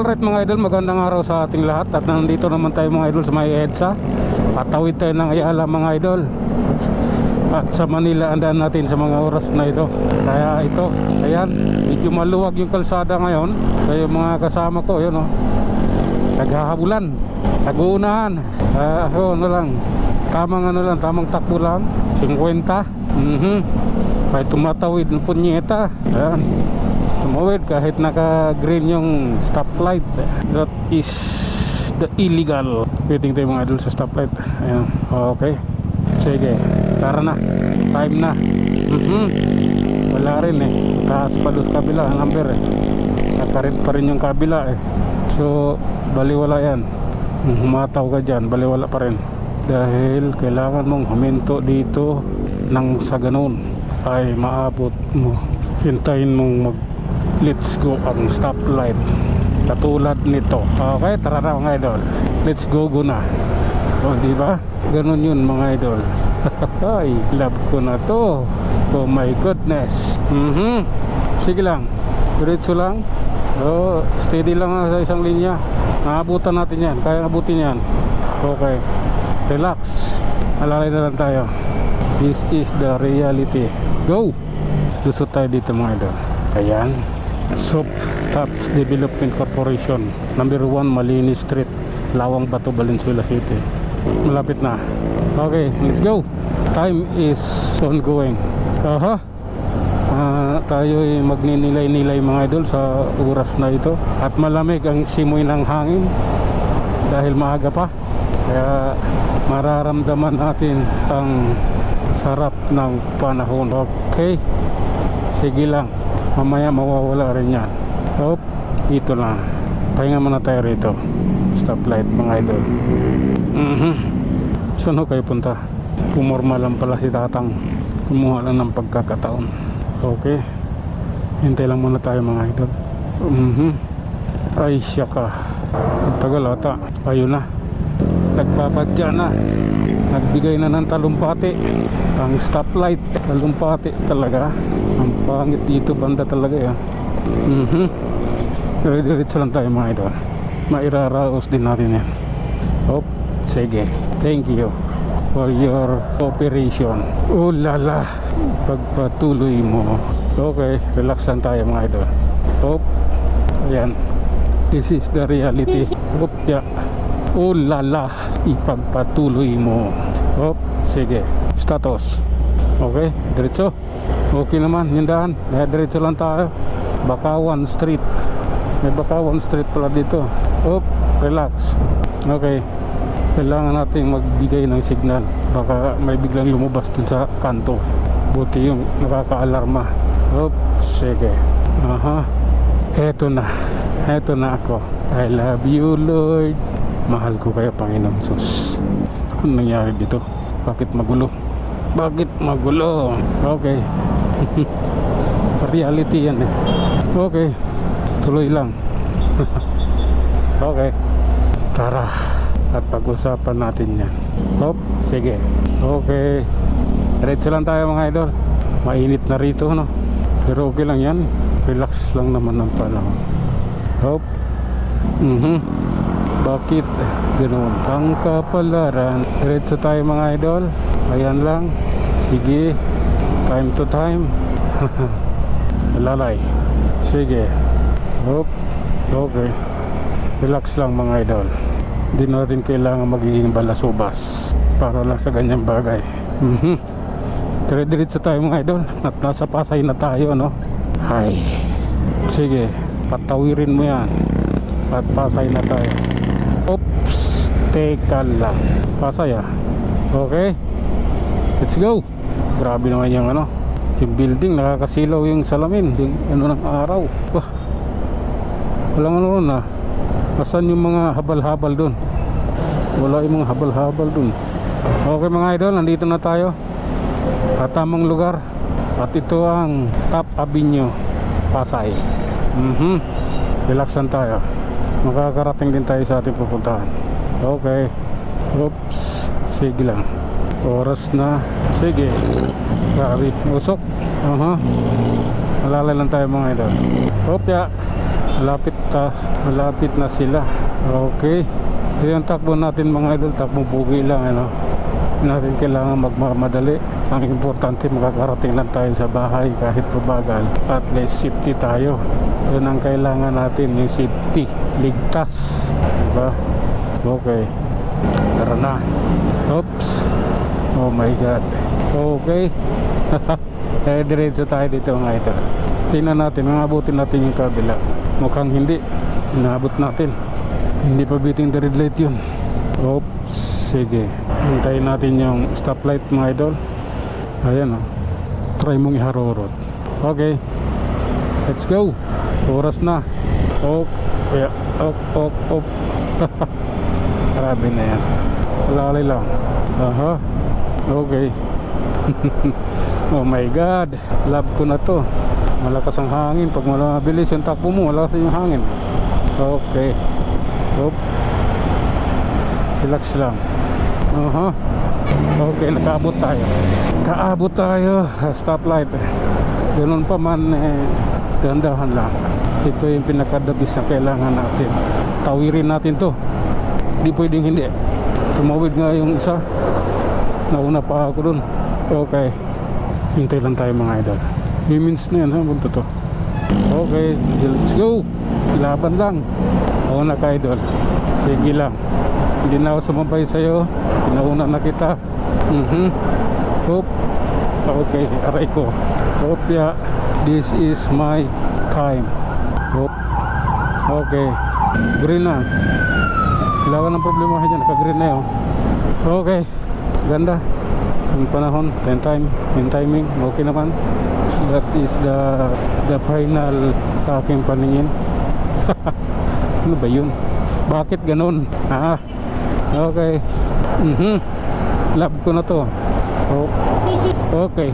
Alright mga idol, magandang araw sa ating lahat. At nandito naman tayo mga idol sa may EDSA. Patawid tayo ng Ayala mga idol. At sa Manila andaan natin sa mga oras na ito. Kaya ito, ayan, medyo maluwag yung kalsada ngayon. Kaya yung mga kasama ko, yun o, naghahabulan, nag-uunahan. Ano lang, tamang takbo lang, 50. May tumatawid ng punyeta. Ayan, tumawid kahit naka-green yung stoplight. That is the illegal. Waiting tayo mga idol sa stoplight. Ayan, okay. Sige, tara na. Time na. Wala rin eh. Taas pa doon kabila ang number eh. Nakarit pa rin yung kabila eh. So, baliwala yan. Humataw ka dyan, baliwala pa rin. Dahil kailangan mong huminto dito nang sa ganun ay maabot mo. Hintayin mong mag let's go ang stoplight. Katulad nito. Okay, tara na mga idol. Let's go na. O, diba? Ganun yun mga idol. Ay, love ko na to. Oh my goodness. Sige lang. Diretso lang. Oh, steady lang sa isang linya. Naabutan natin yan. Kaya abutin yan. Okay. Relax. Alalay na lang tayo. This is the reality. Go! Lusot tayo dito mga idol. Ayan. Soft Touch Development Corporation, number 1 Malinis Street, Lawang Bato, Valenzuela City. Malapit na. Okay, let's go. Time is ongoing. Tayo ay magninilay-nilay mga idol sa oras na ito. At malamig ang simoy ng hangin dahil maaga pa. Kaya mararamdaman natin ang sarap ng panahon. Okay, sige lang. Mamaya mawawala rin yan. Dito lang. Pahinga muna tayo rito. Stoplight mga idol. Saan ho kayo punta? Pumorma lang pala si tatang. Kumuha lang ng pagkakataon. Okay, hintay lang muna tayo mga idol. Ay siya ka. Ang tagal ata. Ayun na, nagbabadya na. Nagbigay na ng talumpati. Ang stoplight, talumpati talaga. Ang pangit dito banda talaga yan. Diretso lang tayo mga idol. Mairaraos din natin yan. Sige, thank you for your cooperation. Oh lala, pagpatuloy mo. Okay, relax lang tayo mga idol. Ayan, this is the reality. Yeah. Oh lala, ipagpatuloy mo. Sige, status. Okay, diretso. Okay naman, yung daan. Diretso lang tayo. Bakawan Street. May Bakawan Street pala dito. Relax. Okay, kailangan natin magbigay ng signal. Baka may biglang lumabas dun sa kanto. Buti yung nakaka-alarma. Sige. Eto na ako. I love you Lord. Mahal ko kayo Panginoon Sus. Ano nangyari dito? Bakit magulo? Okay. Reality yan eh. Okay, tuloy lang. Okay, tara at pag-usapan natin yan. Sige. Okay, diretso lang tayo mga idol. Mainit na rito no? Pero okay lang yan. Relax lang naman ang panahon. Bakit ganoon ang kapalaran? Diretso tayo mga idol. Ayan lang. Sige, time to time. Lalay. Sige. Okay, relax lang mga idol. Hindi natin kailangan magiging balasubas para lang sa ganyang bagay. Dire-diretso tayo mga idol. At nasa Pasay na tayo no? Ay, sige, patawirin mo yan. At Pasay na tayo. Teka lang. Pasay okay, let's go. Grabe naman yung yung building, nakakasilaw yung salamin, yung ng araw. Walang nun Asan yung mga habal-habal dun? Wala yung mga habal-habal dun. Okay mga idol, nandito na tayo sa tamang lugar. At ito ang Top Avenue, Pasay. Relax lang tayo. Makakarating din tayo sa ating pupuntahan. Okay. Sige lang. Oras na. Sige. Grabe, usok. Malalay lang tayo mga idol. Malapit na sila. Okay. Yung takbo natin mga idol, takbo bugi lang, ano. Hindi natin kailangan magmamadali. Ang importante, makakarating lang tayo sa bahay kahit pabagal. At least safety tayo. Yun ang kailangan natin, yung safety. Ligtas. Diba? Okay. Tara na. Oops. Oh my God. Okay. Diretso tayo dito mga idol. Tingnan natin, maabutin natin yung kabila. Mukhang hindi. Inaabot natin. Hindi pa beating the red light yun. Oops. Sige. Hintayin natin yung stoplight mga idol. Ayan o. Try mong iharurot. Okay. Let's go. Oras na. Oh. Yeah. Op. Grabe na yan. Lalay lang. Aha. Okay. Oh my God. Love ko na to. Malakas ang hangin. Pag mabilis yung takbo mo, malakas yung hangin. Okay. Op. Relax lang. Aha. Okay, nakaabot tayo. Kaabot tayo. Stoplight. Ganun pa man, dahan-dahan lang. Ito yung pinakadabis na kailangan natin. Tawirin natin to. Di pwedeng hindi. Tumawid nga yung isa. Nauna pa ako dun. Okay. Hintay lang tayo mga idol. Minutes na yan ha. Punto to. Okay. Let's go. Laban lang. Oo na ka idol. Sige lang. Hindi na ako sumabay sa'yo. Pinauna na kita. Hope. Okay. Aray ko. Hope ya. This is my time. Hope. Okay. Green na. Wala ka ng problema dyan. Naka-green na yun. Okay. Ganda. Yung panahon. 10 timing. Okay naman. That is the final sa aking paningin. Ano ba yun? Bakit ganun? Okay. Love ko na to. Oh. Okay.